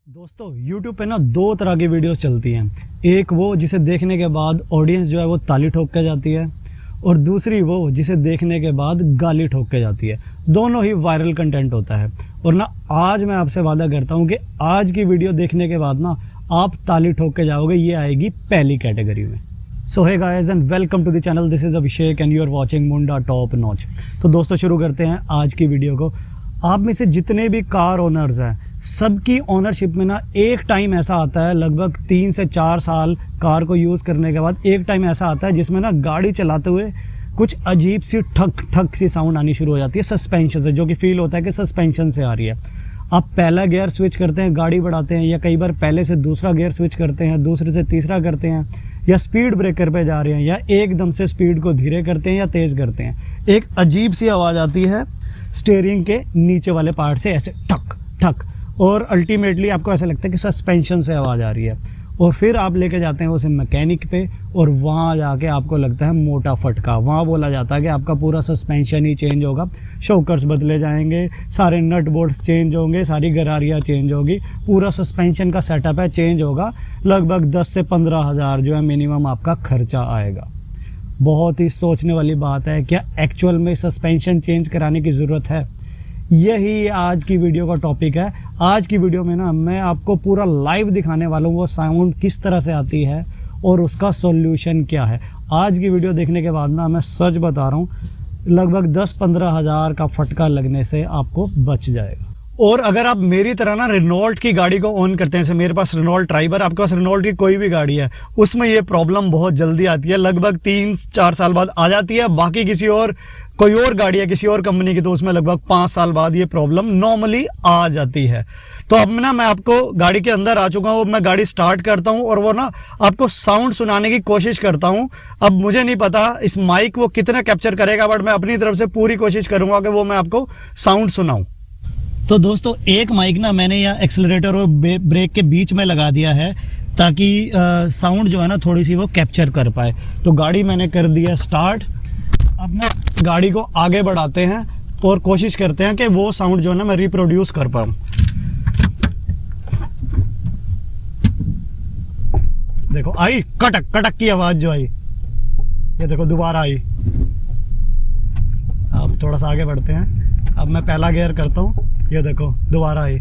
दोस्तों YouTube पे ना दो तरह की वीडियोस चलती हैं। एक वो जिसे देखने के बाद ऑडियंस जो है वो ताली ठोक के जाती है, और दूसरी वो जिसे देखने के बाद गाली ठोक के जाती है। दोनों ही वायरल कंटेंट होता है। और ना आज मैं आपसे वादा करता हूँ कि आज की वीडियो देखने के बाद ना आप ताली ठोक के जाओगे। ये आएगी पहली कैटेगरी में। So hey guys and welcome to the channel. This is Abhishek and you are watching Munda top notch. तो दोस्तों शुरू करते हैं आज की वीडियो को। आप में से जितने भी कार ओनर्स हैं, सबकी ओनरशिप में ना एक टाइम ऐसा आता है, लगभग 3 से 4 साल कार को यूज़ करने के बाद एक टाइम ऐसा आता है जिसमें ना गाड़ी चलाते हुए कुछ अजीब सी ठक ठक सी साउंड आनी शुरू हो जाती है सस्पेंशन से, जो कि फील होता है कि सस्पेंशन से आ रही है। आप पहला गियर स्विच करते हैं, गाड़ी बढ़ाते हैं, या कई बार पहले से दूसरा गियर स्विच करते हैं, दूसरे से तीसरा करते हैं, या स्पीड ब्रेकर पे जा रहे हैं, या एकदम से स्पीड को धीरे करते हैं या तेज़ करते हैं, एक अजीब सी आवाज़ आती है स्टीयरिंग के नीचे वाले पार्ट से, ऐसे ठक ठक, और अल्टीमेटली आपको ऐसा लगता है कि सस्पेंशन से आवाज़ आ रही है। और फिर आप लेके जाते हैं उसे मैकेनिक पे, और वहाँ जाके आपको लगता है मोटा फटका। वहाँ बोला जाता है कि आपका पूरा सस्पेंशन ही चेंज होगा, शॉकर्स बदले जाएंगे, सारे नट बोल्ट्स चेंज होंगे, सारी गरारियाँ चेंज होगी, पूरा सस्पेंशन का सेटअप है चेंज होगा। लगभग 10 से 15 हज़ार जो है मिनिमम आपका खर्चा आएगा। बहुत ही सोचने वाली बात है, क्या एक्चुअल में सस्पेंशन चेंज कराने की ज़रूरत है? यही आज की वीडियो का टॉपिक है। आज की वीडियो में ना मैं आपको पूरा लाइव दिखाने वाला हूँ वो साउंड किस तरह से आती है और उसका सॉल्यूशन क्या है। आज की वीडियो देखने के बाद ना मैं सच बता रहा हूँ, लगभग 10-15 हज़ार का फटका लगने से आपको बच जाएगा। और अगर आप मेरी तरह ना रेनॉल्ट की गाड़ी को ऑन करते हैं, जैसे मेरे पास रेनॉल्ट ट्राइबर, आपके पास रेनॉल्ट की कोई भी गाड़ी है, उसमें ये प्रॉब्लम बहुत जल्दी आती है, लगभग 3-4 साल बाद आ जाती है। बाकी किसी और कोई और गाड़ी है किसी और कंपनी की, तो उसमें लगभग 5 साल बाद ये प्रॉब्लम नॉर्मली आ जाती है। तो अब ना मैं आपको गाड़ी के अंदर आ चुका हूँ, मैं गाड़ी स्टार्ट करता हूँ और वो ना आपको साउंड सुनाने की कोशिश करता हूँ। अब मुझे नहीं पता इस माइक वो कितना कैप्चर करेगा, बट मैं अपनी तरफ से पूरी कोशिश करूँगा कि वो मैं आपको साउंड सुनाऊँ। तो दोस्तों एक माइक ना मैंने यहाँ एक्सेलरेटर और ब्रेक के बीच में लगा दिया है, ताकि साउंड जो है ना थोड़ी सी वो कैप्चर कर पाए। तो गाड़ी मैंने कर दिया स्टार्ट। अब ना गाड़ी को आगे बढ़ाते हैं और कोशिश करते हैं कि वो साउंड जो है ना मैं रिप्रोड्यूस कर पाऊँ। देखो आई कटक कटक की आवाज़ जो आई, ये देखो दोबारा आई। अब थोड़ा सा आगे बढ़ते हैं। अब मैं पहला गियर करता हूँ, ये देखो दोबारा आई।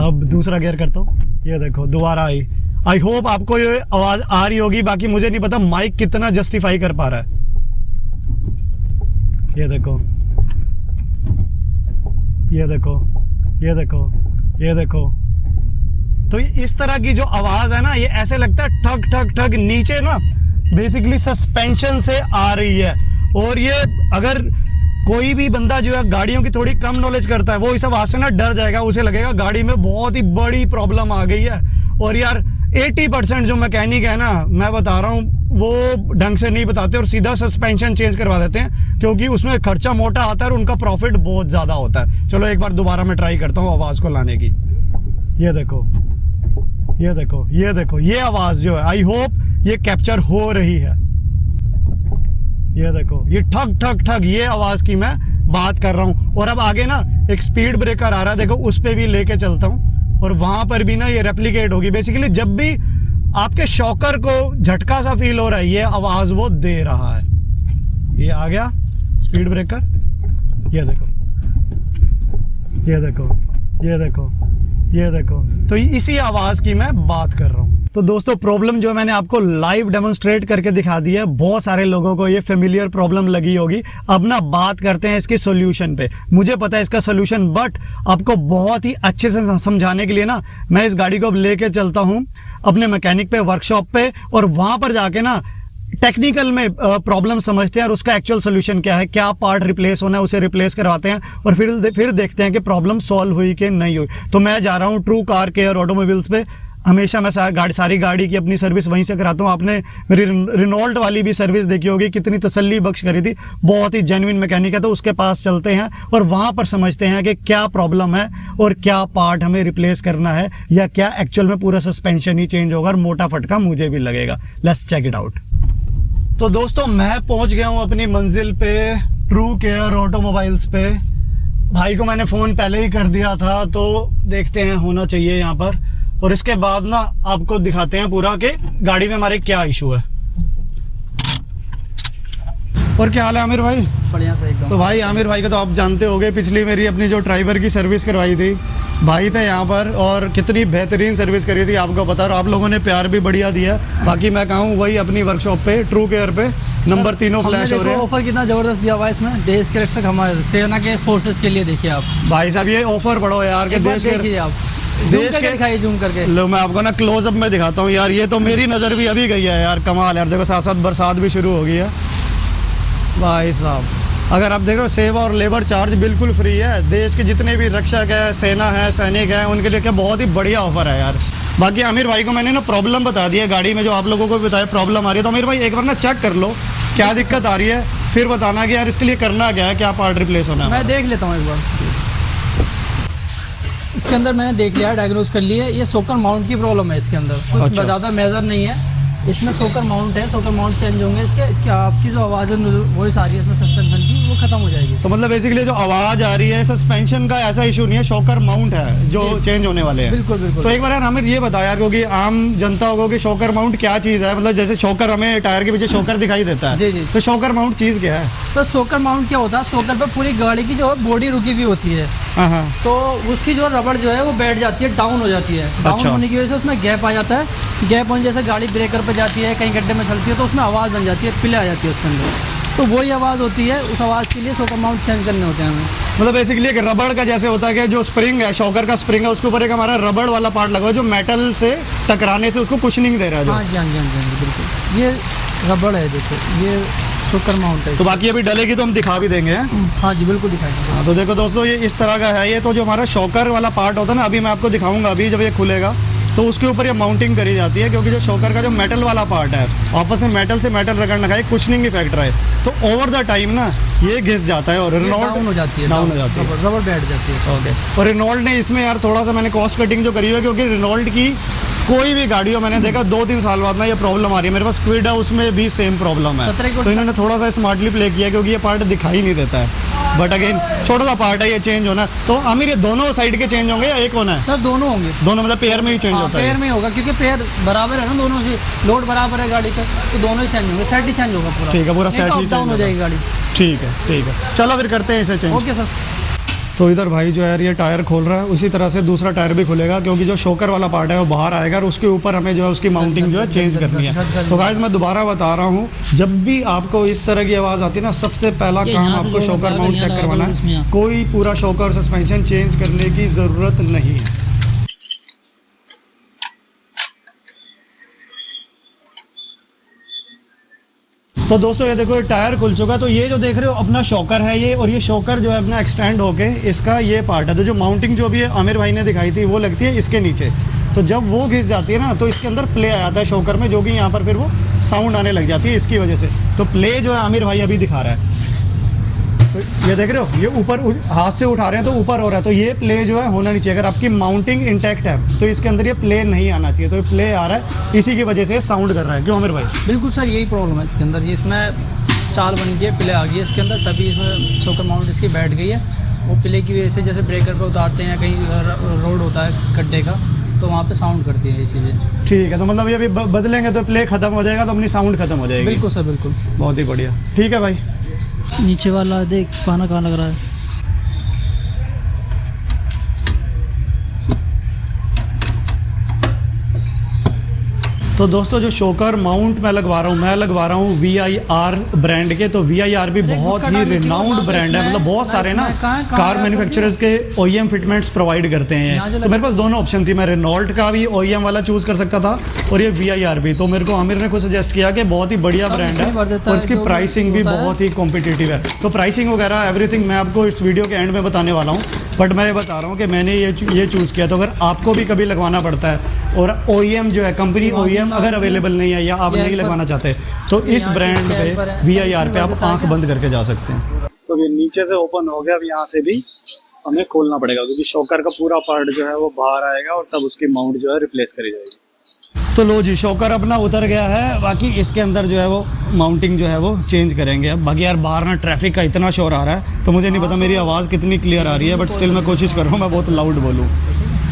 अब दूसरा गियर करता हूँ, ये देखो दोबारा आई। आई होप आपको ये आवाज़ आ रही होगी, बाकी मुझे नहीं पता माइक कितना जस्टिफाई कर पा रहा है। ये देखो ये देखो ये देखो ये देखो। तो इस तरह की जो आवाज़ है ना, ये ऐसे लगता है ठग ठग ठग, नीचे ना बेसिकली सस्पेंशन से आ रही है। और ये अगर कोई भी बंदा जो है गाड़ियों की थोड़ी कम नॉलेज करता है, वो इस आवाज़ से ना डर जाएगा, उसे लगेगा गाड़ी में बहुत ही बड़ी प्रॉब्लम आ गई है। और यार 80% जो मैकेनिक है ना, मैं बता रहा हूँ, वो ढंग से नहीं बताते और सीधा सस्पेंशन चेंज करवा देते हैं, क्योंकि उसमें खर्चा मोटा आता है और उनका प्रॉफिट बहुत ज़्यादा होता है। चलो एक बार दोबारा मैं ट्राई करता हूँ आवाज़ को लाने की। ये देखो ये देखो ये देखो, ये आवाज़ जो है आई होप ये कैप्चर हो रही है। ये देखो ये ठग ठग ठग, ये आवाज़ की मैं बात कर रहा हूँ। और अब आगे ना एक स्पीड ब्रेकर आ रहा है, देखो उस पर भी लेके चलता हूँ और वहाँ पर भी ना ये रेप्लिकेट होगी। बेसिकली जब भी आपके शॉकर को झटका सा फील हो रहा है, ये आवाज़ वो दे रहा है। ये आ गया स्पीड ब्रेकर, ये देखो ये देखो ये देखो ये देखो। तो इसी आवाज़ की मैं बात कर रहा हूँ। तो दोस्तों प्रॉब्लम जो मैंने आपको लाइव डेमोन्स्ट्रेट करके दिखा दी है, बहुत सारे लोगों को ये फेमिलियर प्रॉब्लम लगी होगी। अब ना बात करते हैं इसके सॉल्यूशन पे। मुझे पता है इसका सॉल्यूशन, बट आपको बहुत ही अच्छे से समझाने के लिए ना मैं इस गाड़ी को लेके चलता हूँ अपने मैकेनिक पे, वर्कशॉप पे, और वहाँ पर जाके ना टेक्निकल में प्रॉब्लम समझते हैं और उसका एक्चुअल सोल्यूशन क्या है, क्या पार्ट रिप्लेस होना है उसे रिप्लेस करवाते हैं, और फिर देखते हैं कि प्रॉब्लम सॉल्व हुई कि नहीं हुई। तो मैं जा रहा हूँ ट्रू कार केयर ऑटोमोबाइल्स पे। हमेशा मैं सारी गाड़ी की अपनी सर्विस वहीं से कराता हूँ। आपने मेरी रेनॉल्ट वाली भी सर्विस देखी होगी, कितनी तसल्ली बख्श करी थी। बहुत ही जेन्युइन मैकेनिक है, तो उसके पास चलते हैं और वहाँ पर समझते हैं कि क्या प्रॉब्लम है और क्या पार्ट हमें रिप्लेस करना है, या क्या एक्चुअल में पूरा सस्पेंशन ही चेंज होगा और मोटा फटका मुझे भी लगेगा। Let's check it out. तो दोस्तों मैं पहुँच गया हूँ अपनी मंजिल पे, ट्रू केयर ऑटोमोबाइल्स पे। भाई को मैंने फ़ोन पहले ही कर दिया था, तो देखते हैं होना चाहिए यहाँ पर। और इसके बाद ना आपको दिखाते हैं पूरा कि गाड़ी में हमारे क्या इशू है। और क्या हाल है आमिर भाई? बढ़िया से एकदम। तो भाई आमिर भाई को तो आप जानते होंगे, पिछली मेरी अपनी जो ड्राइवर की सर्विस करवाई थी, भाई थे यहाँ पर और कितनी बेहतरीन सर्विस करी थी आपको पता, और आप लोगों ने प्यार भी बढ़िया दिया। बाकी मैं कहूँ वही अपनी वर्कशॉप पे ट्रू केयर पे नंबर 3 फ्लैश हो रहे हैं। ऑफर कितना जबरदस्त दिया हुआ है इसमें, देश के रक्षक हमारे सेना के फोर्सेस के लिए। देखिए आप भाई साहब ये ऑफर बढ़ो यार के देश के, देखिए आप देश के दिखाइए जूम करके। लो मैं आपको ना क्लोजअप में दिखाता हूँ यार, ये तो मेरी नज़र भी अभी गई है यार, कमाल यार। देखो साथ साथ बरसात भी शुरू हो गई है भाई साहब। अगर आप देख रहे हो सेवा और लेबर चार्ज बिल्कुल फ्री है। देश के जितने भी रक्षक है, सेना है, सैनिक है, उनके लिए क्या बहुत ही बढ़िया ऑफर है यार। बाकी आमिर भाई को मैंने ना प्रॉब्लम बता दी है गाड़ी में, जो आप लोगों को बताया प्रॉब्लम आ रही है। तो आमिर भाई एक बार ना चेक कर लो क्या दिक्कत आ रही है, फिर बताना कि यार इसके लिए करना क्या है, क्या पार्ट रिप्लेस होना है। मैं देख लेता हूँ एक बार। इसके अंदर मैंने देख लिया, डायग्नोज कर लिया। ये सोकर माउंट की प्रॉब्लम है इसके अंदर, कुछ अच्छा। ज़्यादा मेजर नहीं है। इसमें सोकर माउंट है, सोकर माउंट चेंज होंगे इसके आपकी जो आवाज़ है वॉइस आ रही है इसमें सस्पेंशन की, वो खत्म हो जाएगी। तो मतलब बेसिकली जो आवाज़ आ रही है सस्पेंशन का ऐसा इशू नहीं है, शॉकर माउंट है जो चेंज होने वाले हैं। बिल्कुल बिल्कुल। तो एक बार यार आमिर ये बताया क्योंकि आम जनता को कि शॉकर माउंट क्या चीज़ है, मतलब जैसे शॉकर हमें टायर के पीछे शॉकर दिखाई देता है, जी जी। तो शॉकर माउंट चीज़ क्या है? तो सोकर माउंट क्या होता है, सोकर पे पूरी गाड़ी की जो है बॉडी रुकी हुई होती है, हाँ हाँ। तो उसकी जो रबड़ जो है वो बैठ जाती है, डाउन हो जाती है। डाउन अच्छा। होने की वजह से उसमें गैप आ जाता है। गैप होने जैसे गाड़ी ब्रेकर पे जाती है, कहीं गड्ढे में चलती है, तो उसमें आवाज़ बन जाती है, पिले आ जाती है उसके अंदर। तो वही आवाज़ होती है, उस आवाज़ के लिए सोकर माउंट चेंज करने होते हैं हमें। मतलब बेसिकली एक रबड़ का जैसे होता है कि जो स्प्रिंग है, शॉकर का स्प्रिंग है, उसके ऊपर एक हमारा रबड़ वाला पार्ट लगा हुआ है जो मेटल से टकराने से उसको कुशनिंग दे रहा है जो। हाँ जी हाँ जी हाँ जी हाँ जी, बिल्कुल। ये रबड़ है, देखो ये सोकर माउंट है। तो बाकी अभी डलेगी तो हम दिखा भी देंगे। हाँ जी बिल्कुल दिखाएंगे। हाँ तो देखो दोस्तों ये इस तरह का है। ये तो जो हमारा शॉकर वाला पार्ट होता है ना, अभी मैं आपको दिखाऊंगा, अभी जब ये खुलेगा तो उसके ऊपर ये माउंटिंग करी जाती है, क्योंकि जो शॉकर का जो मेटल वाला पार्ट है आपस में मेटल से मेटल रगड़ना है, कुशनिंग इफेक्ट रहे, तो ओवर द टाइम ना ये घिस जाता है और डाउन हो जाती है, डाउन हो जाती है, रबड़ बैठ जाती है। ओके। और रेनॉल्ट ने इसमें यार थोड़ा सा मैंने कॉस्ट कटिंग जो करी है, क्योंकि रेनॉल्ट की कोई भी गाड़ियों मैंने देखा 2-3 साल बाद ना ये प्रॉब्लम आ रही है। मेरे पास क्विड है, उसमें भी सेम प्रॉब्लम है। तो इन्होंने थोड़ा सा स्मार्टली प्ले किया, क्योंकि ये पार्ट दिखाई नहीं देता है, बट अगेन छोटा सा पार्ट है, ये चेंज होना। तो आमिर ये दोनों साइड के चेंज होंगे या एक होना है? सर दोनों होंगे। दोनों मतलब पेयर में ही चेंज होता है? पेयर में होगा, क्योंकि पेयर बराबर है ना दोनों से, लोड बराबर है गाड़ी पे, तो दोनों ही चेंज होंगे, सेट ही चेंज होगा पूरा। ठीक है, पूरा सेट ही डाउन हो जाएगी गाड़ी। ठीक है ठीक है, चलो फिर करते हैं इसे चेंज। Okay sir. तो इधर भाई जो है ये टायर खोल रहा है, उसी तरह से दूसरा टायर भी खुलेगा, क्योंकि जो शॉकर वाला पार्ट है वो बाहर आएगा और उसके ऊपर हमें जो है उसकी माउंटिंग जो है चेंज करनी है। तो गाइस मैं दोबारा बता रहा हूँ, जब भी आपको इस तरह की आवाज़ आती है ना, सबसे पहला काम आपको शॉकर माउंट चेक करवाना है। कोई पूरा शॉकर सस्पेंशन चेंज करने की ज़रूरत नहीं है। तो दोस्तों ये देखो ये टायर खुल चुका है। तो ये जो देख रहे हो अपना शॉकर है ये, और ये शॉकर जो है अपना एक्सटेंड होके इसका ये पार्ट है। तो जो माउंटिंग जो भी आमिर भाई ने दिखाई थी वो लगती है इसके नीचे। तो जब वो घिस जाती है ना, तो इसके अंदर प्ले आ जाता है शॉकर में, जो कि यहाँ पर फिर वो साउंड आने लग जाती है इसकी वजह से। तो प्ले जो है आमिर भाई अभी दिखा रहा है, तो ये देख रहे हो ये ऊपर हाथ से उठा रहे हैं तो ऊपर हो रहा है, तो ये प्ले जो है होना नहीं चाहिए। अगर आपकी माउंटिंग इंटैक्ट है तो इसके अंदर ये प्ले नहीं आना चाहिए। तो ये प्ले आ रहा है, इसी की वजह से साउंड कर रहा है। क्यों आमिर भाई? बिल्कुल सर, यही प्रॉब्लम है इसके अंदर। ये इसमें चाल बन गई, प्ले आ गई है इसके अंदर, तभी इसमें शॉकर माउंट इसकी बैठ गई है। वो प्ले की वजह से जैसे ब्रेकर पर उतारते हैं, कहीं रोड होता है गड्ढे का, तो वहाँ पे साउंड करती है इसीलिए। ठीक है, तो मतलब ये अभी बदलेंगे तो प्ले खत्म हो जाएगा, तो अपनी साउंड खत्म हो जाएगी। बिल्कुल सर बिल्कुल, बहुत ही बढ़िया। ठीक है भाई, नीचे वाला देख पाना कहाँ लग रहा है। तो दोस्तों जो शॉकर माउंट मैं लगवा रहा हूँ VIR ब्रांड के। तो VIR भी बहुत ही रिनाउंड ब्रांड है, मतलब बहुत सारे ना कार मैन्युफैक्चरर्स के OEM फिटमेंट्स प्रोवाइड करते हैं। तो मेरे पास दोनों ऑप्शन थी, मैं रेनॉल्ट का भी OEM वाला चूज कर सकता था और ये VIR भी। तो मेरे को आमिर ने खुद सजेस्ट किया कि बहुत ही बढ़िया ब्रांड है और इसकी प्राइसिंग भी बहुत ही कॉम्पिटिटिव है। तो प्राइसिंग वगैरह एवरीथिंग मैं आपको इस वीडियो के एंड में बताने वाला हूँ, बट मैं ये बता रहा हूँ कि मैंने ये चूज़ किया। तो अगर आपको भी कभी लगवाना पड़ता है और OEM जो है कंपनी OEM अगर अवेलेबल नहीं है या आप नहीं लगवाना चाहते, तो इस ब्रांड पे VIR पे आप आंख बंद करके जा सकते हैं। तो ये नीचे से ओपन हो गया, अब यहाँ से भी हमें खोलना पड़ेगा, क्योंकि शॉकर का पूरा पार्ट जो है वो बाहर आएगा और तब उसकी माउंट जो है रिप्लेस करी जाएगी। तो लो जी, शॉकर अपना उतर गया है। बाकी इसके अंदर जो है वो माउंटिंग जो है वो चेंज करेंगे अब। बाकी यार बाहर ना ट्रैफिक का इतना शोर आ रहा है, तो मुझे नहीं पता मेरी आवाज़ कितनी क्लियर आ रही है, बट स्टिल मैं कोशिश कर रहा हूँ मैं बहुत लाउड बोलूँ।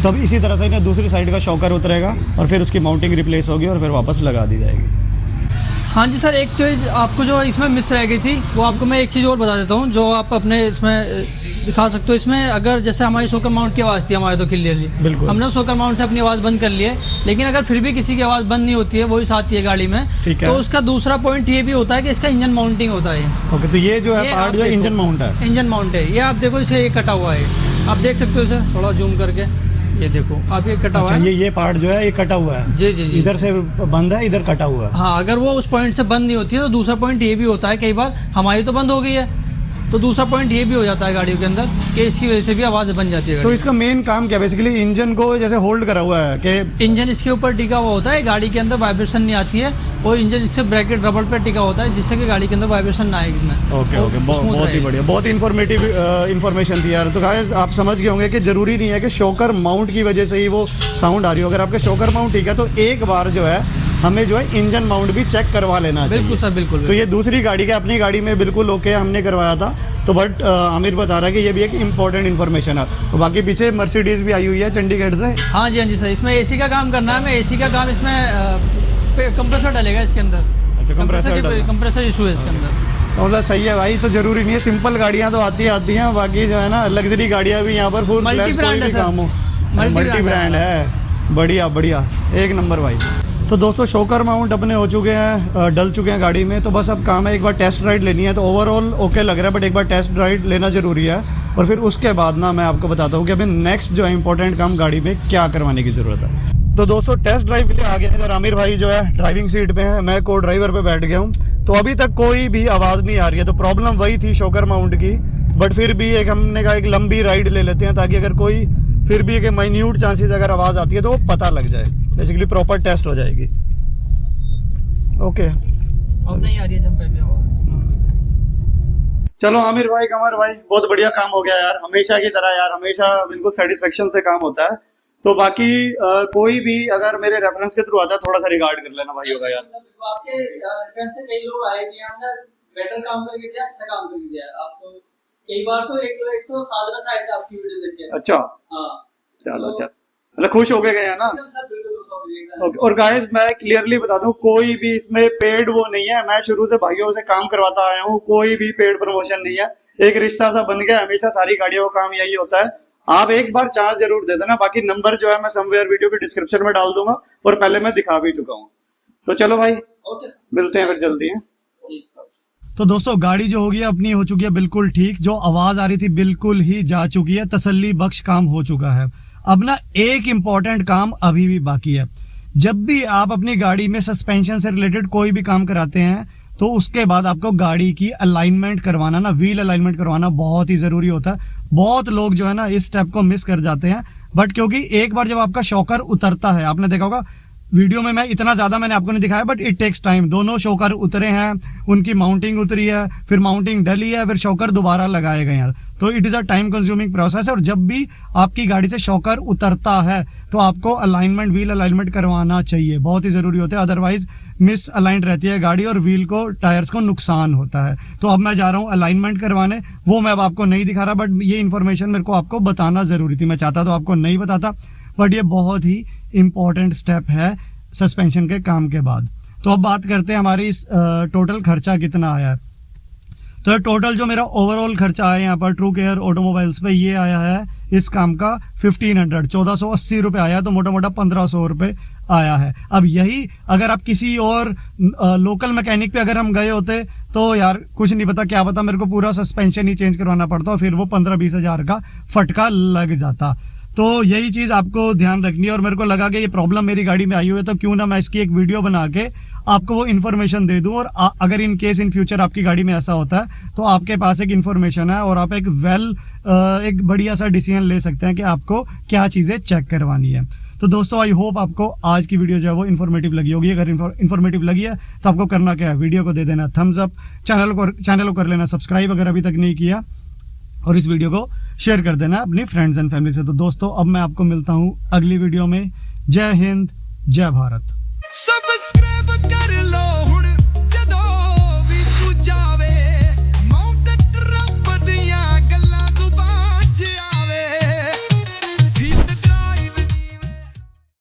तो अब इसी तरह से ना दूसरी साइड का शॉकर उतरेगा और फिर उसकी माउंटिंग रिप्लेस होगी और फिर वापस लगा दी जाएगी। हाँ जी सर, एक चीज़ आपको जो इसमें मिस रह गई थी वो आपको मैं एक चीज़ और बता देता हूँ जो आप अपने इसमें दिखा सकते हो। इसमें अगर जैसे हमारी शॉकर माउंट की आवाज़ थी हमारे तो क्लियरली, बिल्कुल हमने शॉकर माउंट से अपनी आवाज़ बंद कर ली है, लेकिन अगर फिर भी किसी की आवाज़ बंद नहीं होती है, वही साथ है गाड़ी में, ठीक है। तो उसका दूसरा पॉइंट ये भी होता है कि इसका इंजन माउंटिंग होता है। ओके, तो ये जो है पार्ट जो इंजन माउंट है, इंजन माउंट है ये। आप देखो इसे ये कटा हुआ है, आप देख सकते हो इसे थोड़ा जूम करके, ये देखो आप ये कटा हुआ है। ये पार्ट जो है ये कटा हुआ है। जी जी जी, इधर से बंद है, इधर कटा हुआ है। हाँ, अगर वो उस पॉइंट से बंद नहीं होती है तो दूसरा पॉइंट ये भी होता है, कई बार हमारी तो बंद हो गई है तो दूसरा पॉइंट ये भी हो जाता है गाड़ियों के अंदर कि इसकी वजह से भी आवाज़ बन जाती है। तो इसका मेन काम क्या, बेसिकली इंजन को जैसे होल्ड करा हुआ है कि इंजन इसके ऊपर टिका हुआ होता है, गाड़ी के अंदर वाइब्रेशन नहीं आती है, और इंजन इससे ब्रैकेट रबड़ पर टिका होता है जिससे कि गाड़ी के अंदर वाइब्रेशन ना आए इसमें। ओके, बहुत ही बढ़िया, बहुत इन्फॉर्मेटिव इन्फॉर्मेशन थी यार। तो गाइस आप समझ गए होंगे कि जरूरी नहीं है कि शॉकर माउंट की वजह से ही वो साउंड आ रही हो। अगर आपका शॉकर माउंट ठीक है तो एक बार जो है हमें जो है इंजन माउंट भी चेक करवा लेना चाहिए। बिल्कुल सर, बिल्कुल। तो ये दूसरी गाड़ी के, अपनी गाड़ी में बिल्कुल ओके हमने करवाया था, तो बट आमिर बता रहा है कि ये भी एक इम्पोर्टेंट इन्फॉर्मेशन है। तो बाकी पीछे मर्सिडीज भी आई हुई है चंडीगढ़ से। हाँ जी, हाँ जी सर, इसमें एसी का काम करना है, मैं एसी का काम इसमें कंप्रेसर डालेगा इसके अंदर। अच्छा, कंप्रेसर इशू है इसके अंदर। तो मतलब सही है भाई, तो जरूरी नहीं है, सिंपल गाड़ियाँ तो आती हैं, बाकी जो है ना लग्जरी गाड़ियाँ भी यहाँ पर फुल फ्लैश कोई भी काम हो, मल्टी ब्रांड है। बढ़िया बढ़िया, एक नंबर भाई। तो दोस्तों शॉकर माउंट अपने हो चुके हैं, डल चुके हैं गाड़ी में, तो बस अब काम है एक बार टेस्ट राइड लेनी है। तो ओवरऑल ओके लग रहा है, बट एक बार टेस्ट राइड लेना ज़रूरी है, और फिर उसके बाद ना मैं आपको बताता हूँ कि अभी नेक्स्ट जो है इंपॉर्टेंट काम गाड़ी में क्या करवाने की ज़रूरत है। तो दोस्तों टेस्ट ड्राइव के लिए आ गया है, आमिर भाई जो है ड्राइविंग सीट पे है, मैं को ड्राइवर पे बैठ गया हूँ। तो अभी तक कोई भी आवाज़ नहीं आ रही है, तो प्रॉब्लम वही थी शॉकर माउंट की, बट फिर भी एक हमने कहा एक लंबी राइड ले लेते हैं ताकि अगर कोई फिर भी एक माइन्यूट चांसेस अगर आवाज़ आती है तो वो पता लग जाए, बेसिकली प्रॉपर टेस्ट हो जाएगी। ओके, अब नहीं आ रही है जब पहले आवाज़। चलो आमिर भाई, कमर भाई, बहुत बढ़िया काम हो गया यार, हमेशा की तरह यार, हमेशा बिल्कुल सेटिस्फेक्शन से काम होता है। तो बाकी कोई भी अगर मेरे रेफरेंस के थ्रू आता है थोड़ा सा रिगार्ड कर लेना भाई होगा यार। आपके रेफरेंस से कई लोग आए कि हमने बेटर काम करके दिया, अच्छा काम करके दिया आपको। कई बार तो एक तो साधना से आए थे आपकी वीडियो देख के। अच्छा, हाँ, चलो अच्छा, मतलब खुश हो गए हैं ना। और गाइस मैं क्लियरली बता दूं, कोई भी इसमें पेड वो नहीं है, मैं शुरू से भाइयों से काम करवाता आया हूँ, कोई भी पेड प्रमोशन नहीं है, एक रिश्ता सा बन गया। हमेशा सारी गाड़ियों का काम यही होता है, आप एक बार चांस जरूर दे देना। बाकी नंबर जो है मैं समवेयर वीडियो के डिस्क्रिप्शन में डाल दूंगा, और पहले मैं दिखा भी चुका हूँ। तो चलो भाई, ओके, मिलते हैं फिर जल्दी है। तो दोस्तों गाड़ी जो होगी अपनी हो चुकी है बिल्कुल ठीक, जो आवाज आ रही थी बिल्कुल ही जा चुकी है, तसल्ली बख्श काम हो चुका है। अब ना एक इम्पॉर्टेंट काम अभी भी बाकी है। जब भी आप अपनी गाड़ी में सस्पेंशन से रिलेटेड कोई भी काम कराते हैं तो उसके बाद आपको गाड़ी की अलाइनमेंट करवाना, ना व्हील अलाइनमेंट करवाना बहुत ही जरूरी होता है। बहुत लोग जो है ना इस स्टेप को मिस कर जाते हैं, बट क्योंकि एक बार जब आपका शॉकर उतरता है, आपने देखा होगा वीडियो में मैं इतना ज्यादा मैंने आपको नहीं दिखाया, बट इट टेक्स टाइम। दोनों शॉकर उतरे हैं, उनकी माउंटिंग उतरी है, फिर माउंटिंग डली है, फिर शॉकर दोबारा लगाए गए हैं, तो it is a time consuming process. और जब भी आपकी गाड़ी से शॉकर उतरता है तो आपको अलाइनमेंट, व्हील अलाइनमेंट करवाना चाहिए, बहुत ही जरूरी होता है, अदरवाइज मिस अलाइंड रहती है गाड़ी और व्हील को, टायर्स को नुकसान होता है। तो अब मैं जा रहा हूँ अलाइनमेंट करवाने, वो मैं अब आपको नहीं दिखा रहा, बट ये इन्फॉर्मेशन मेरे को आपको बताना जरूरी थी। मैं चाहता तो आपको नहीं बताता, बट ये बहुत ही इंपॉर्टेंट स्टेप है सस्पेंशन के काम के बाद। तो अब बात करते हैं हमारी इस टोटल खर्चा कितना आया है। तो टोटल जो मेरा ओवरऑल खर्चा आया यहाँ पर ट्रू केयर ऑटोमोबाइल्स पे, ये आया है इस काम का 1500, 1480 रुपये आया, तो मोटा मोटा 1500 रुपये आया है। अब यही अगर आप किसी और लोकल मैकेनिक पे अगर हम गए होते तो यार कुछ नहीं पता, क्या पता मेरे को पूरा सस्पेंशन ही चेंज करवाना पड़ता और फिर वो 15-20 हज़ार का फटका लग जाता। तो यही चीज आपको ध्यान रखनी है, और मेरे को लगा कि ये प्रॉब्लम मेरी गाड़ी में आई हुई है, तो क्यों ना मैं इसकी एक वीडियो बना के आपको वो इन्फॉर्मेशन दे दूं, और अगर इन केस इन फ्यूचर आपकी गाड़ी में ऐसा होता है तो आपके पास एक इन्फॉर्मेशन है और आप एक एक बढ़िया सा डिसीजन ले सकते हैं कि आपको क्या चीजें चेक करवानी है। तो दोस्तों आई होप आपको आज की वीडियो जो है वो इन्फॉर्मेटिव लगी होगी। अगर इन्फॉर्मेटिव लगी है तो आपको करना क्या है, वीडियो को दे देना थम्स अप, चैनल को कर लेना सब्सक्राइब अगर अभी तक नहीं किया, और इस वीडियो को शेयर कर देना अपनी फ्रेंड्स एंड फैमिली से। तो दोस्तों अब मैं आपको मिलता हूं अगली वीडियो में। जय हिंद, जय भारत। सब्सक्राइब कर लो